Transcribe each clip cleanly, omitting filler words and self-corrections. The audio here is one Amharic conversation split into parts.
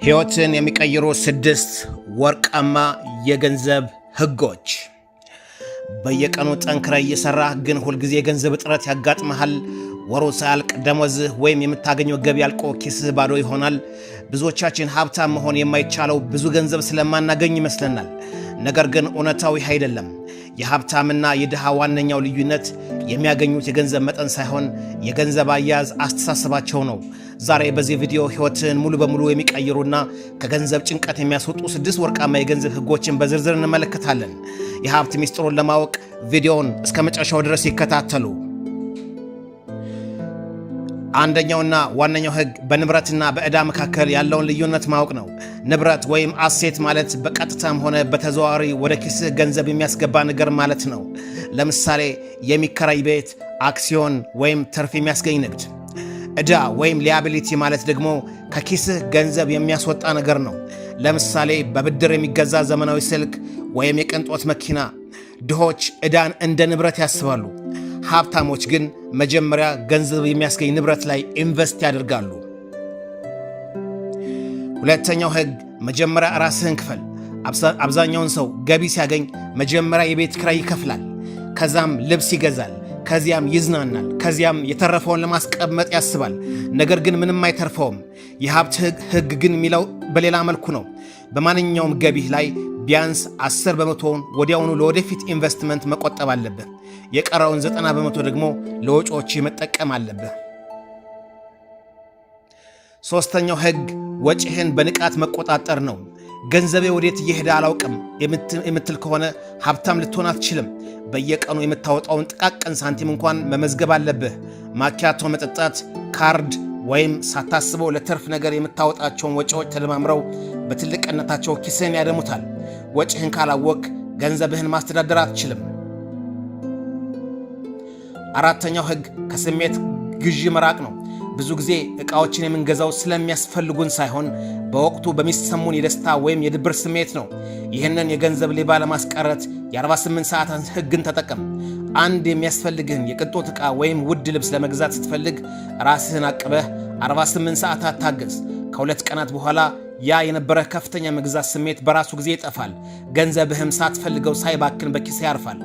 ሕይወትን የሚቀይሩ 6 ወርቃማ የገንዘብ ህጎች። በየቀኑ ጠንክረህ እየሰራህ ግን ሁልጊዜ የገንዘብ እጥረት ያጋጥመሃል። ወሩ ሳያልቅ ደሞዝህ ወይም የምታገኘው ገቢ አልቆ ኪስህ ባዶ ይሆናል። ብዙዎቻችን ሀብታም መሆን የማይቻለው ብዙ ገንዘብ ስለማናገኝ ይመስለናል። ነገር ግን እውነታው ይህ አይደለም። የሀብታምና የድሃ ዋነኛው ልዩነት የሚያገኙት የገንዘብ መጠን ሳይሆን የገንዘብ አያያዝ አስተሳሰባቸው ነው። ዛሬ በዚህ ቪዲዮ ሕይወትን ሙሉ በሙሉ የሚቀይሩና ከገንዘብ ጭንቀት የሚያስወጡ 6 ወርቃማ የገንዘብ ህጎችን በዝርዝር እንመለከታለን። የሀብት ሚስጥሩን ለማወቅ ቪዲዮውን እስከ መጨረሻው ድረስ ይከታተሉ። አንደኛውና ዋነኛው ህግ በንብረትና በዕዳ መካከል ያለውን ልዩነት ማወቅ ነው። ንብረት ወይም አሴት ማለት በቀጥታም ሆነ በተዘዋዋሪ ወደ ኪስህ ገንዘብ የሚያስገባ ነገር ማለት ነው። ለምሳሌ የሚከራይ ቤት፣ አክሲዮን ወይም ትርፍ የሚያስገኝ ንግድ። ዕዳ ወይም ሊያቢሊቲ ማለት ደግሞ ከኪስህ ገንዘብ የሚያስወጣ ነገር ነው። ለምሳሌ በብድር የሚገዛ ዘመናዊ ስልክ ወይም የቅንጦት መኪና። ድሆች ዕዳን እንደ ንብረት ያስባሉ። ሀብታሞች ግን መጀመሪያ ገንዘብ የሚያስገኝ ንብረት ላይ ኢንቨስት ያደርጋሉ። ሁለተኛው ህግ መጀመሪያ ራስህን ክፈል። አብዛኛውን ሰው ገቢ ሲያገኝ መጀመሪያ የቤት ኪራይ ይከፍላል፣ ከዛም ልብስ ይገዛል፣ ከዚያም ይዝናናል፣ ከዚያም የተረፈውን ለማስቀመጥ ያስባል። ነገር ግን ምንም አይተርፈውም። የሀብት ህግ ግን የሚለው በሌላ መልኩ ነው። በማንኛውም ገቢህ ላይ ቢያንስ 10 በመቶውን ወዲያውኑ ለወደፊት ኢንቨስትመንት መቆጠብ አለብህ። የቀረውን 90 በመቶ ደግሞ ለወጪዎች መጠቀም አለብህ። ሶስተኛው ህግ ወጪህን በንቃት መቆጣጠር ነው። ገንዘቤ ወዴት እየሄደ አላውቅም የምትል ከሆነ ሀብታም ልትሆን አትችልም። በየቀኑ የምታወጣውን ጥቃቅን ሳንቲም እንኳን መመዝገብ አለብህ። ማኪያቶ መጠጣት፣ ካርድ ወይም ሳታስበው ለትርፍ ነገር የምታወጣቸውን ወጪዎች ተደማምረው በትልቅነታቸው ኪስህን ያደሙታል። ወጪህን ካላወቅ ገንዘብህን ማስተዳደር አትችልም። አራተኛው ህግ ከስሜት ግዢ መራቅ ነው። ብዙ ጊዜ ዕቃዎችን የምንገዛው ስለሚያስፈልጉን ሳይሆን በወቅቱ በሚሰሙን የደስታ ወይም የድብር ስሜት ነው። ይህንን የገንዘብ ሌባ ለማስቀረት የ48 ሰዓታት ህግን ተጠቀም። አንድ የሚያስፈልግህን የቅንጦት ዕቃ ወይም ውድ ልብስ ለመግዛት ስትፈልግ ራስህን አቅበህ 48 ሰዓታት ታገዝ። ከ2 ቀናት በኋላ ያ የነበረህ ከፍተኛ መግዛት ስሜት በራሱ ጊዜ ይጠፋል። ገንዘብህም ሳትፈልገው ሳይባክን በኪስህ ያርፋል።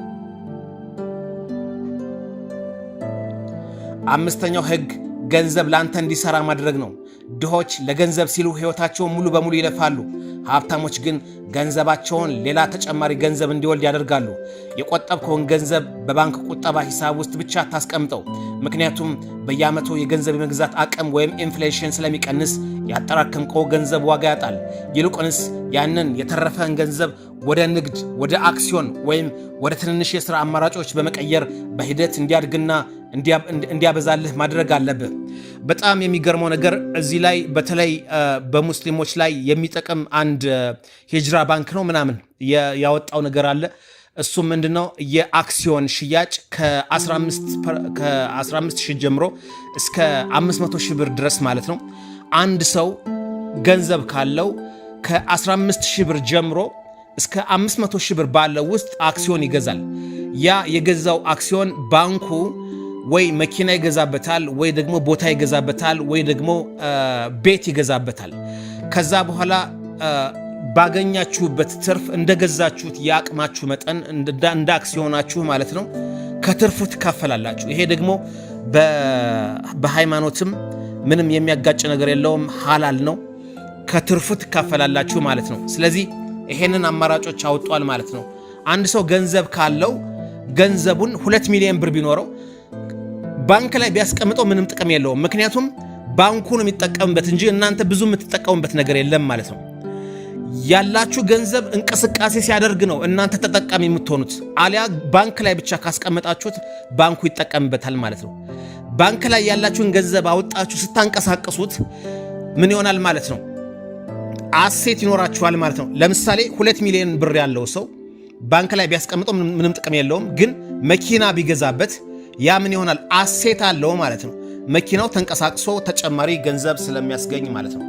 አምስተኛው ህግ ገንዘብ ላንተ እንዲሰራ ማድረግ ነው። ድሆች ለገንዘብ ሲሉ ሕይወታቸውን ሙሉ በሙሉ ይለፋሉ። ሀብታሞች ግን ገንዘባቸውን ሌላ ተጨማሪ ገንዘብ እንዲወልድ ያደርጋሉ። የቆጠብከውን ገንዘብ በባንክ ቁጠባ ሂሳብ ውስጥ ብቻ አታስቀምጠው። ምክንያቱም በየዓመቱ የገንዘብ የመግዛት አቅም ወይም ኢንፍሌሽን ስለሚቀንስ ያጠራከምከው ገንዘብ ዋጋ ያጣል። ይልቁንስ ያንን የተረፈን ገንዘብ ወደ ንግድ፣ ወደ አክሲዮን ወይም ወደ ትንንሽ የሥራ አማራጮች በመቀየር በሂደት እንዲያድግና እንዲያበዛልህ ማድረግ አለብህ። በጣም የሚገርመው ነገር እዚህ ላይ በተለይ በሙስሊሞች ላይ የሚጠቅም አንድ ሂጅራ ባንክ ነው ምናምን ያወጣው ነገር አለ። እሱም ምንድነው? የአክሲዮን ሽያጭ ከ15 ሺህ ጀምሮ እስከ 500 ሺህ ብር ድረስ ማለት ነው። አንድ ሰው ገንዘብ ካለው ከ15 ሺህ ብር ጀምሮ እስከ 500 ሺህ ብር ባለው ውስጥ አክሲዮን ይገዛል። ያ የገዛው አክሲዮን ባንኩ ወይ መኪና ይገዛበታል፣ ወይ ደግሞ ቦታ ይገዛበታል፣ ወይ ደግሞ ቤት ይገዛበታል። ከዛ በኋላ ባገኛችሁበት ትርፍ እንደገዛችሁት የአቅማችሁ መጠን እንደ አክሲዮናችሁ ማለት ነው ከትርፉ ትካፈላላችሁ። ይሄ ደግሞ በሃይማኖትም ምንም የሚያጋጭ ነገር የለውም፣ ሐላል ነው። ከትርፉ ትካፈላላችሁ ማለት ነው። ስለዚህ ይሄንን አማራጮች አውጧል ማለት ነው። አንድ ሰው ገንዘብ ካለው ገንዘቡን 2 ሚሊዮን ብር ቢኖረው ባንክ ላይ ቢያስቀምጠው ምንም ጥቅም የለውም። ምክንያቱም ባንኩ ነው የሚጠቀምበት እንጂ እናንተ ብዙ የምትጠቀሙበት ነገር የለም ማለት ነው። ያላችሁ ገንዘብ እንቅስቃሴ ሲያደርግ ነው እናንተ ተጠቃሚ የምትሆኑት። አሊያ ባንክ ላይ ብቻ ካስቀመጣችሁት ባንኩ ይጠቀምበታል ማለት ነው። ባንክ ላይ ያላችሁን ገንዘብ አወጣችሁ ስታንቀሳቀሱት ምን ይሆናል ማለት ነው? አሴት ይኖራችኋል ማለት ነው። ለምሳሌ 2 ሚሊዮን ብር ያለው ሰው ባንክ ላይ ቢያስቀምጠው ምንም ጥቅም የለውም። ግን መኪና ቢገዛበት ያ ምን ይሆናል? አሴት አለው ማለት ነው። መኪናው ተንቀሳቅሶ ተጨማሪ ገንዘብ ስለሚያስገኝ ማለት ነው።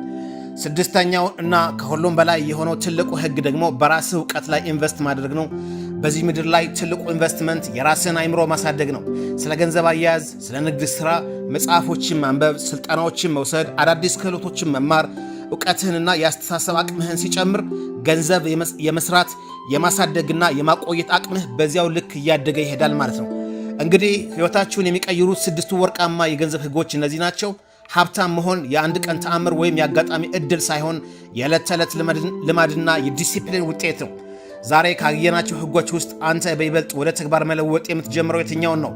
ስድስተኛው እና ከሁሉም በላይ የሆነው ትልቁ ህግ ደግሞ በራስህ ዕውቀት ላይ ኢንቨስት ማድረግ ነው። በዚህ ምድር ላይ ትልቁ ኢንቨስትመንት የራስን አይምሮ ማሳደግ ነው። ስለ ገንዘብ አያያዝ፣ ስለ ንግድ ሥራ መጽሐፎችን ማንበብ፣ ስልጠናዎችን መውሰድ፣ አዳዲስ ክህሎቶችን መማር፣ ዕውቀትህንና የአስተሳሰብ አቅምህን ሲጨምር ገንዘብ የመስራት የማሳደግና የማቆየት አቅምህ በዚያው ልክ እያደገ ይሄዳል ማለት ነው። እንግዲህ ሕይወታችሁን የሚቀይሩት 6ቱ ወርቃማ የገንዘብ ሕጎች እነዚህ ናቸው። ሀብታም መሆን የአንድ ቀን ተአምር ወይም የአጋጣሚ ዕድል ሳይሆን የዕለት ተዕለት ልማድና የዲሲፕሊን ውጤት ነው። ዛሬ ካየናቸው ሕጎች ውስጥ አንተ በይበልጥ ወደ ተግባር መለወጥ የምትጀምረው የትኛውን ነው?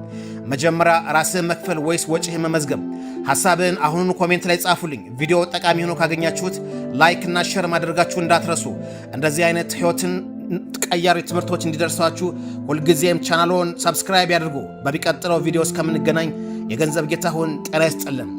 መጀመሪያ ራስህን መክፈል ወይስ ወጪህን መመዝገብ? ሐሳብህን አሁኑኑ ኮሜንት ላይ ጻፉልኝ። ቪዲዮ ጠቃሚ ሆኖ ካገኛችሁት ላይክ እና ሼር ማድረጋችሁ እንዳትረሱ። እንደዚህ አይነት ሕይወትን ቀያሪ ትምህርቶች እንዲደርሷችሁ ሁልጊዜም ቻናሉን ሰብስክራይብ ያድርጉ። በሚቀጥለው ቪዲዮ እስከምንገናኝ የገንዘብ ጌታ ሁን። ጤና ይስጥልን።